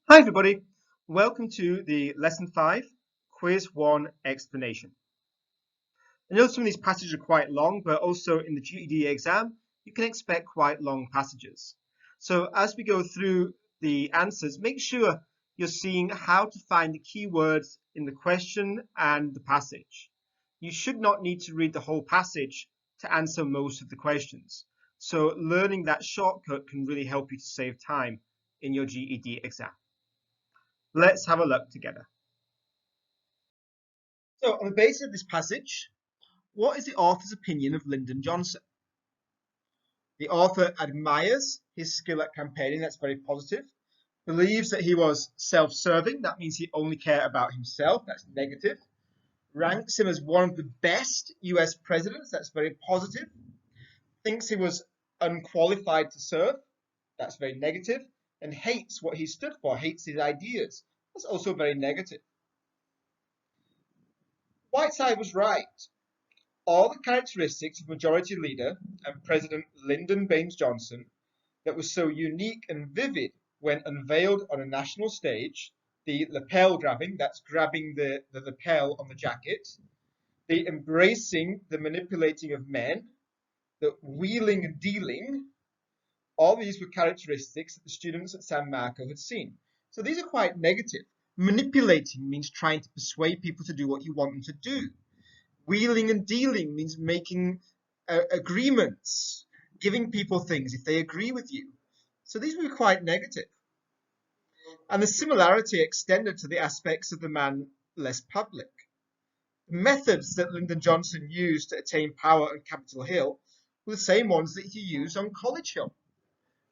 Hi everybody, welcome to the Lesson 5, Quiz 1 explanation. I know some of these passages are quite long, but also in the GED exam, you can expect quite long passages. So as we go through the answers, make sure you're seeing how to find the key words in the question and the passage. You should not need to read the whole passage to answer most of the questions. So learning that shortcut can really help you to save time in your GED exam. Let's have a look together. So, on the basis of this passage, what is the author's opinion of Lyndon Johnson? The author admires his skill at campaigning, that's very positive. Believes that he was self-serving, that means he only cared about himself, that's negative. Ranks him as one of the best US presidents, that's very positive. Thinks he was unqualified to serve, that's very negative. And hates what he stood for, hates his ideas, that's also very negative. Whiteside was right. All the characteristics of Majority Leader and President Lyndon Baines Johnson that was so unique and vivid when unveiled on a national stage, the lapel grabbing, that's grabbing the lapel on the jacket, the embracing the manipulating of men, the wheeling and dealing, all these were characteristics that the students at San Marco had seen. So these are quite negative. Manipulating means trying to persuade people to do what you want them to do. Wheeling and dealing means making agreements, giving people things if they agree with you. So these were quite negative. And the similarity extended to the aspects of the man less public. The methods that Lyndon Johnson used to attain power on Capitol Hill were the same ones that he used on College Hill.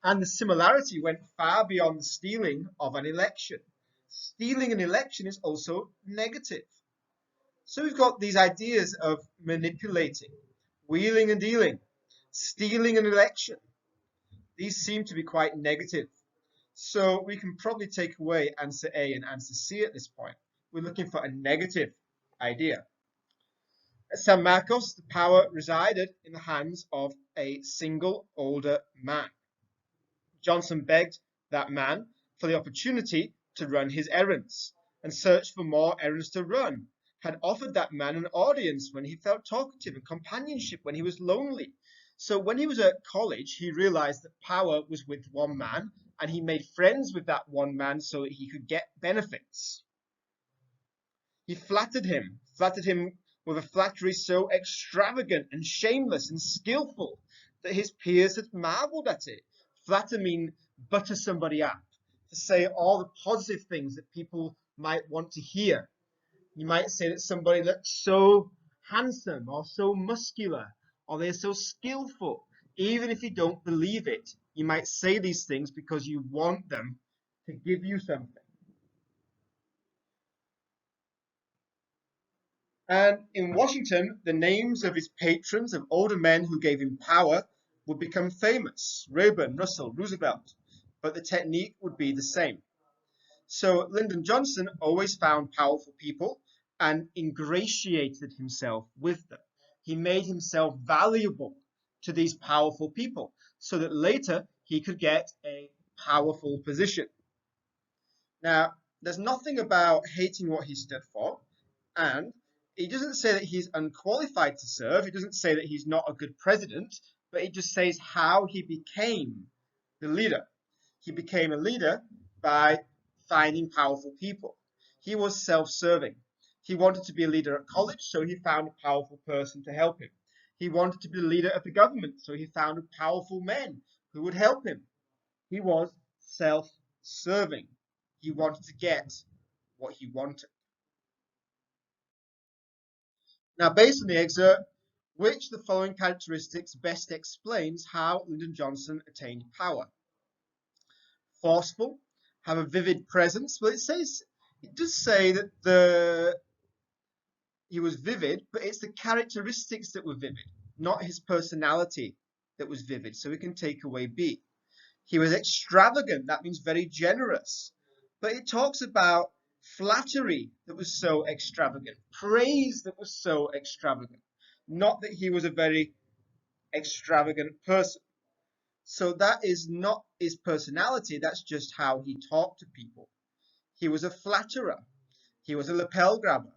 And the similarity went far beyond the stealing of an election. Stealing an election is also negative. So we've got these ideas of manipulating, wheeling and dealing, stealing an election. These seem to be quite negative. So we can probably take away answer A and answer C at this point. We're looking for a negative idea. At San Marcos, the power resided in the hands of a single older man. Johnson begged that man for the opportunity to run his errands and searched for more errands to run, had offered that man an audience when he felt talkative and companionship when he was lonely. So when he was at college, he realized that power was with one man and he made friends with that one man so that he could get benefits. He flattered him with a flattery so extravagant and shameless and skillful that his peers had marveled at it. Flatter means butter somebody up, to say all the positive things that people might want to hear. You might say that somebody looks so handsome or so muscular or they're so skillful. Even if you don't believe it, you might say these things because you want them to give you something. And in Washington, the names of his patrons, of older men who gave him power, would become famous. Rayburn, Russell, Roosevelt. But the technique would be the same. So Lyndon Johnson always found powerful people and ingratiated himself with them. He made himself valuable to these powerful people so that later he could get a powerful position. Now, there's nothing about hating what he stood for, and he doesn't say that he's unqualified to serve. He doesn't say that he's not a good president, but he just says how he became the leader. He became a leader by finding powerful people. He was self-serving. He wanted to be a leader at college, so he found a powerful person to help him. He wanted to be the leader of the government, so he found powerful men who would help him. He was self-serving. He wanted to get what he wanted. Now, based on the excerpt, which of the following characteristics best explains how Lyndon Johnson attained power? Forceful, have a vivid presence. Well, it does say that he was vivid, but it's the characteristics that were vivid, not his personality that was vivid. So we can take away B. He was extravagant. That means very generous. But it talks about flattery that was so extravagant, praise that was so extravagant. Not that he was a very extravagant person. So that is not his personality. That's just how he talked to people. He was a flatterer. He was a lapel grabber.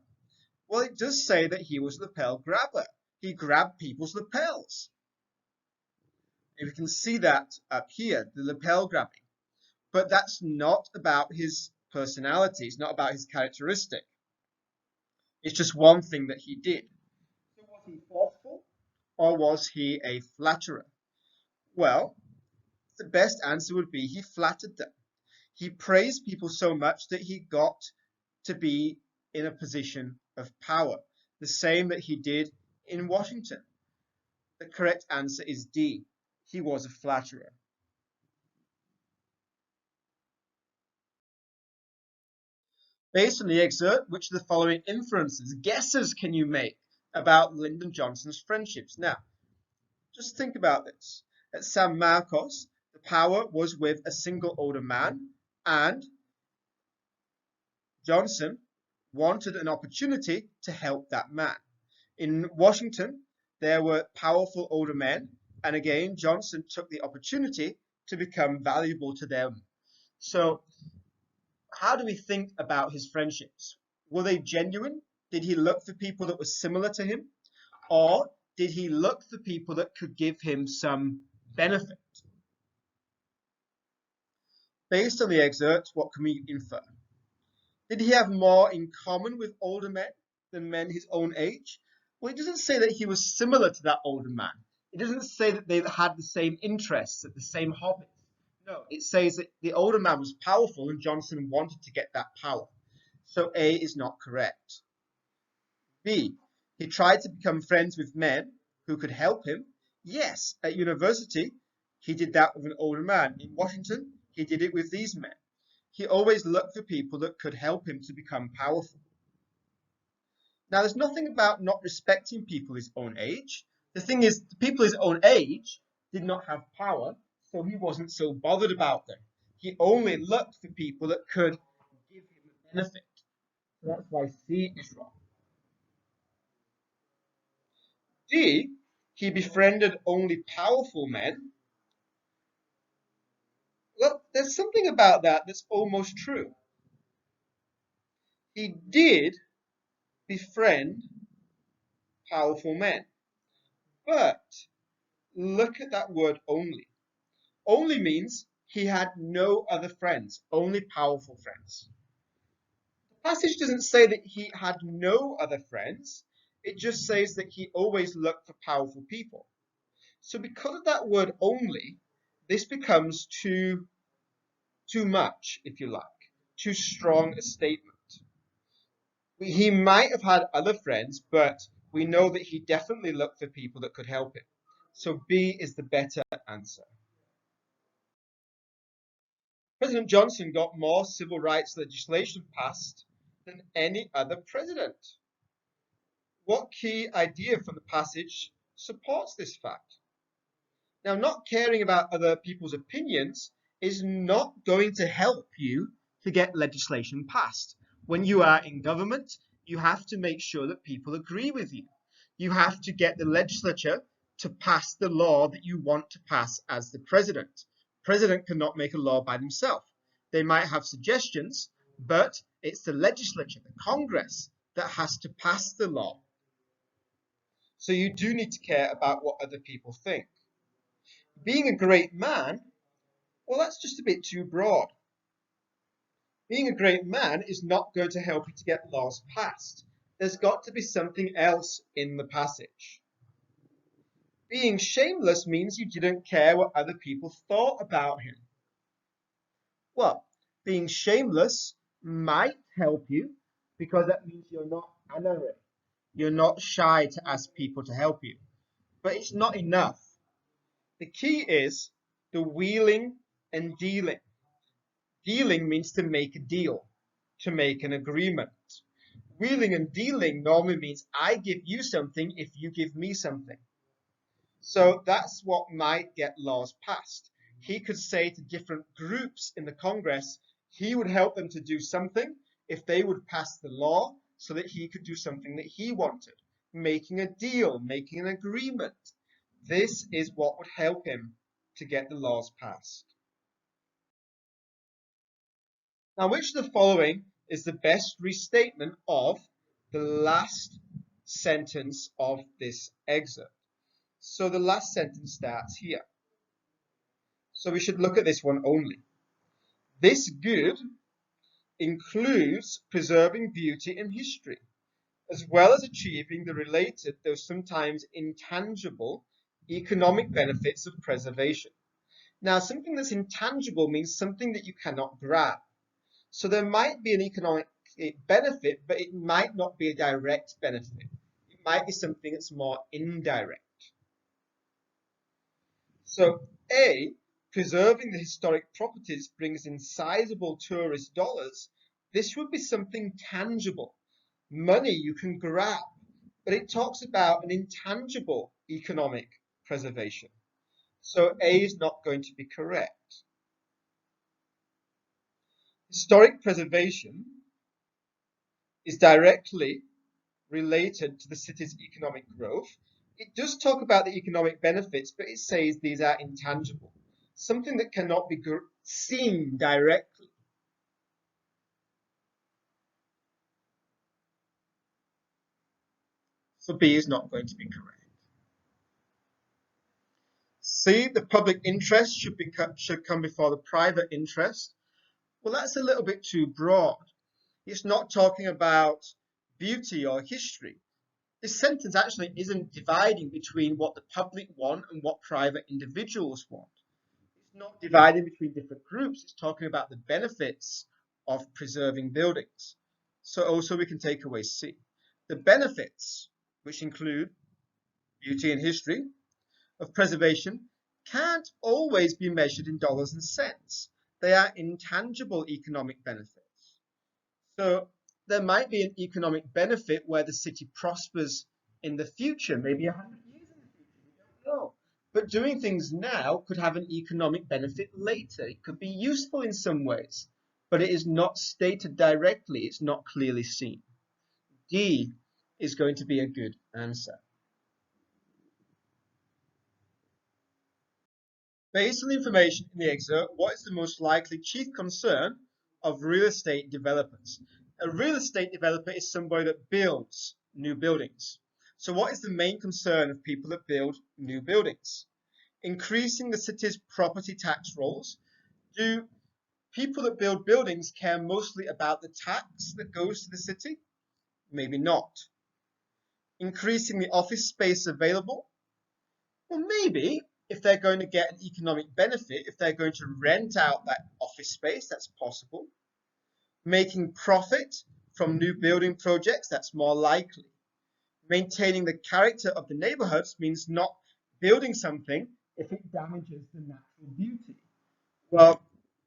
Well, it does say that he was a lapel grabber. He grabbed people's lapels. And we can see that up here, the lapel grabbing. But that's not about his personality. It's not about his characteristic. It's just one thing that he did. So was he thoughtful or was he a flatterer? Well, the best answer would be he flattered them. He praised people so much that he got to be in a position of power, the same that he did in Washington. The correct answer is D. He was a flatterer. Based on the excerpt, which of the following inferences, guesses can you make about Lyndon Johnson's friendships? Now, just think about this. At San Marcos, the power was with a single older man, and Johnson wanted an opportunity to help that man. In Washington, there were powerful older men, and again, Johnson took the opportunity to become valuable to them. So, how do we think about his friendships? Were they genuine? Did he look for people that were similar to him? Or did he look for people that could give him some benefit? Based on the excerpt, what can we infer? Did he have more in common with older men than men his own age? Well, it doesn't say that he was similar to that older man. It doesn't say that they had the same interests, the same hobbies. No, it says that the older man was powerful and Johnson wanted to get that power. So A is not correct. B, he tried to become friends with men who could help him. Yes, at university, he did that with an older man. In Washington, he did it with these men. He always looked for people that could help him to become powerful. Now, there's nothing about not respecting people his own age. The thing is, the people his own age did not have power, so he wasn't so bothered about them. He only looked for people that could give him a benefit. So that's why C is wrong. D, he befriended only powerful men. Well, there's something about that that's almost true. He did befriend powerful men, but look at that word only. Only means he had no other friends, only powerful friends. The passage doesn't say that he had no other friends. It just says that he always looked for powerful people. So because of that word only, this becomes too much, if you like, too strong a statement. He might have had other friends, but we know that he definitely looked for people that could help him. So B is the better answer. President Johnson got more civil rights legislation passed than any other president. What key idea from the passage supports this fact? Now, not caring about other people's opinions is not going to help you to get legislation passed. When you are in government, you have to make sure that people agree with you. You have to get the legislature to pass the law that you want to pass as the president. President cannot make a law by themselves. They might have suggestions, but it's the legislature, the Congress, that has to pass the law. So you do need to care about what other people think. Being a great man, well, that's just a bit too broad. Being a great man is not going to help you to get laws passed. There's got to be something else in the passage. Being shameless means you didn't care what other people thought about him. Well, being shameless might help you because that means you're not honorary. You're not shy to ask people to help you. But it's not enough. The key is the wheeling and dealing. Dealing means to make a deal, to make an agreement. Wheeling and dealing normally means I give you something if you give me something. So that's what might get laws passed. He could say to different groups in the Congress, he would help them to do something if they would pass the law so that he could do something that he wanted. Making a deal, making an agreement. This is what would help him to get the laws passed. Now, which of the following is the best restatement of the last sentence of this excerpt? So the last sentence starts here. So we should look at this one only. This good includes preserving beauty and history, as well as achieving the related, though sometimes intangible, economic benefits of preservation. Now, something that's intangible means something that you cannot grab. So there might be an economic benefit, but it might not be a direct benefit. It might be something that's more indirect. So A, preserving the historic properties brings in sizable tourist dollars. This would be something tangible, money you can grab, but it talks about an intangible economic preservation. So A is not going to be correct. Historic preservation is directly related to the city's economic growth. It does talk about the economic benefits, but it says these are intangible, something that cannot be seen directly. So B is not going to be correct. C, the public interest should come before the private interest. Well, that's a little bit too broad. It's not talking about beauty or history. This sentence actually isn't dividing between what the public want and what private individuals want. It's not dividing between different groups. It's talking about the benefits of preserving buildings. So also we can take away C. The benefits, which include beauty and history, of preservation, can't always be measured in dollars and cents. They are intangible economic benefits. So there might be an economic benefit where the city prospers in the future, maybe 100 years in the future, we don't know. But doing things now could have an economic benefit later. It could be useful in some ways, but it is not stated directly. It's not clearly seen. D is going to be a good answer. Based on the information in the excerpt, what is the most likely chief concern of real estate developers? A real estate developer is somebody that builds new buildings. So what is the main concern of people that build new buildings? Increasing the city's property tax rolls. Do people that build buildings care mostly about the tax that goes to the city? Maybe not. Increasing the office space available? Well, maybe if they're going to get an economic benefit, if they're going to rent out that office space, that's possible. Making profit from new building projects, that's more likely. Maintaining the character of the neighborhoods means not building something if it damages the natural beauty. Well,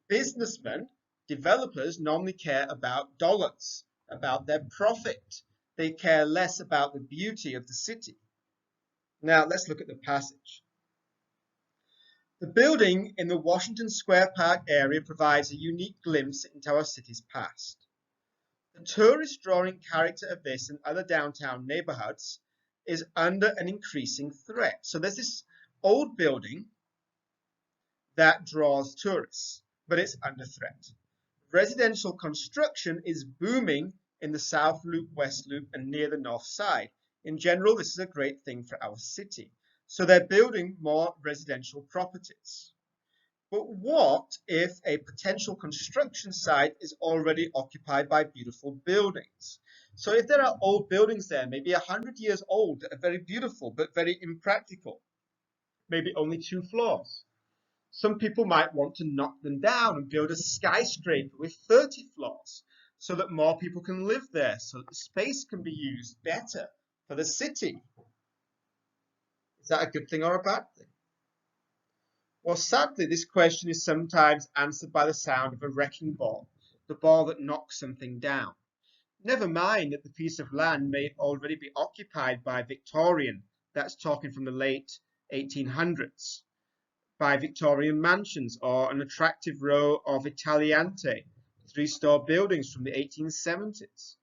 businessmen, developers normally care about dollars, about their profit. They care less about the beauty of the city. Now, let's look at the passage. The building in the Washington Square Park area provides a unique glimpse into our city's past. The tourist drawing character of this and other downtown neighborhoods is under an increasing threat. So there's this old building that draws tourists, but it's under threat. Residential construction is booming in the South Loop, West Loop, and near the North Side. In general, this is a great thing for our city. So they're building more residential properties. But what if a potential construction site is already occupied by beautiful buildings? So if there are old buildings there, maybe 100 years old, that are very beautiful, but very impractical, maybe only 2 floors. Some people might want to knock them down and build a skyscraper with 30 floors so that more people can live there, so that the space can be used better for the city. Is that a good thing or a bad thing? Well, sadly, this question is sometimes answered by the sound of a wrecking ball, the ball that knocks something down. Never mind that the piece of land may already be occupied by Victorian, that's talking from the late 1800s, by Victorian mansions or an attractive row of Italianate, 3-story buildings from the 1870s.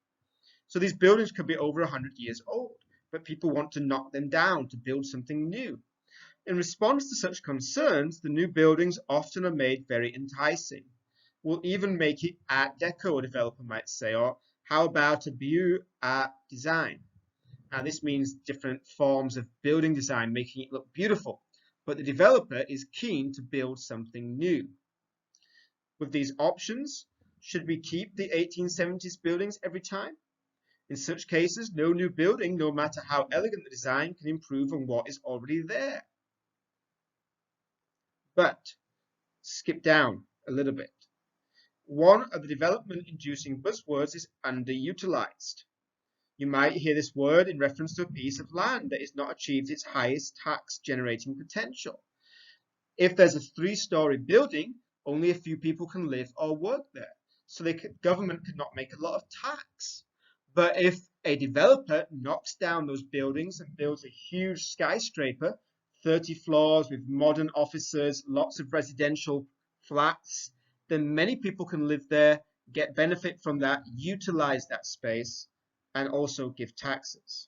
So these buildings could be over 100 years old, but people want to knock them down to build something new. In response to such concerns, the new buildings often are made very enticing. We'll even make it Art Deco, a developer might say, or how about a Beaux Art design? Now this means different forms of building design, making it look beautiful, but the developer is keen to build something new. With these options, should we keep the 1870s buildings every time? In such cases, no new building, no matter how elegant the design, can improve on what is already there. But skip down a little bit. One of the development-inducing buzzwords is underutilized. You might hear this word in reference to a piece of land that has not achieved its highest tax-generating potential. If there's a 3-story building, only a few people can live or work there, so the government could not make a lot of tax. But if a developer knocks down those buildings and builds a huge skyscraper, 30 floors with modern offices, lots of residential flats, then many people can live there, get benefit from that, utilize that space, and also give taxes.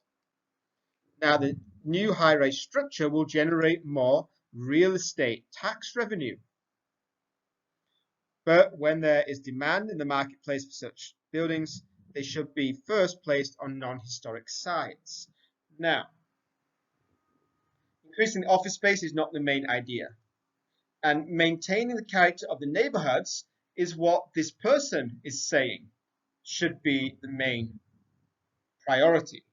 Now, the new high-rise structure will generate more real estate tax revenue. But when there is demand in the marketplace for such buildings, they should be first placed on non-historic sites. Now, increasing the office space is not the main idea. And maintaining the character of the neighborhoods is what this person is saying should be the main priority.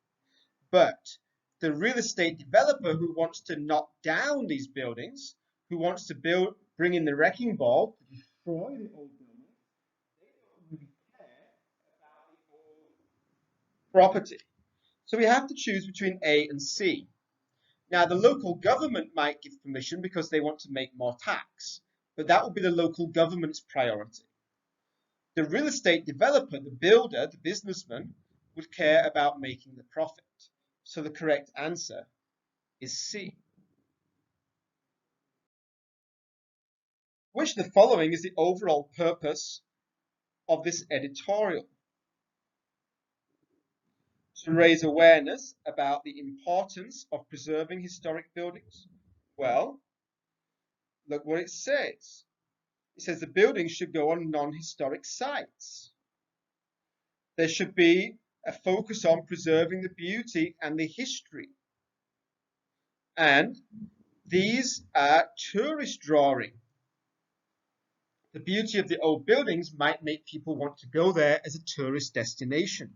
But the real estate developer who wants to knock down these buildings, who wants to bring in the wrecking ball to destroy the old buildings, they don't really care about the old property. So we have to choose between A and C. Now, the local government might give permission because they want to make more tax, but that will be the local government's priority. The real estate developer, the builder, the businessman, would care about making the profit. So the correct answer is C. Which of the following is the overall purpose of this editorial? To raise awareness about the importance of preserving historic buildings. Well, look what it says. It says the buildings should go on non-historic sites. There should be a focus on preserving the beauty and the history. And these are tourist drawing. The beauty of the old buildings might make people want to go there as a tourist destination.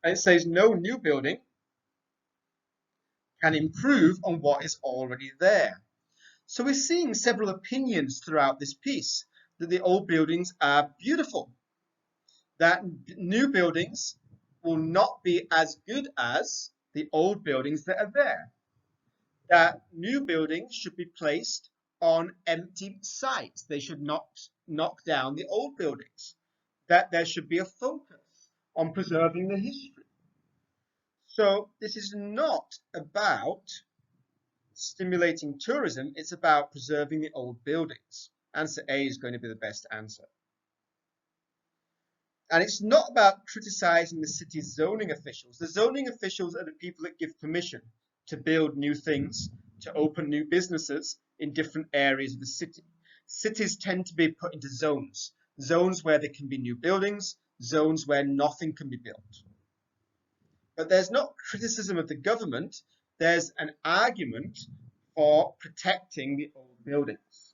And it says no new building can improve on what is already there. So we're seeing several opinions throughout this piece that the old buildings are beautiful, that new buildings will not be as good as the old buildings that are there, that new buildings should be placed on empty sites. They should not knock down the old buildings, that there should be a focus on preserving the history. So this is not about stimulating tourism, it's about preserving the old buildings. Answer A is going to be the best answer. And it's not about criticizing the city's zoning officials. The zoning officials are the people that give permission to build new things, to open new businesses in different areas of the city. Cities tend to be put into zones, zones where there can be new buildings, zones where nothing can be built. But there's not criticism of the government, there's an argument for protecting the old buildings.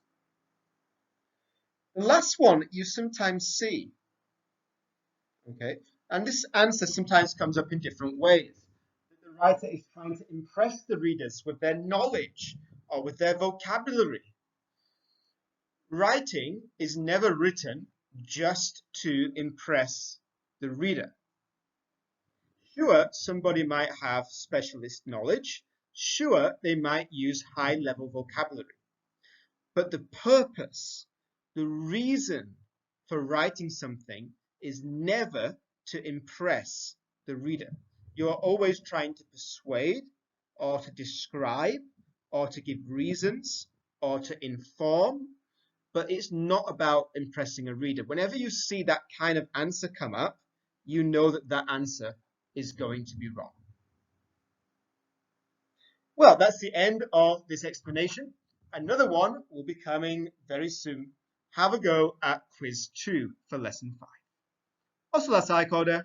The last one you sometimes see, okay, and this answer sometimes comes up in different ways. The writer is trying to impress the readers with their knowledge or with their vocabulary. Writing is never written just to impress the reader. Sure, somebody might have specialist knowledge. Sure, they might use high-level vocabulary. But the purpose, the reason for writing something is never to impress the reader. You are always trying to persuade or to describe or to give reasons or to inform, but it's not about impressing a reader. Whenever you see that kind of answer come up, you know that that answer is going to be wrong. Well, that's the end of this explanation. Another one will be coming very soon. have a go at quiz 2 for lesson 5. O selesai, Coda?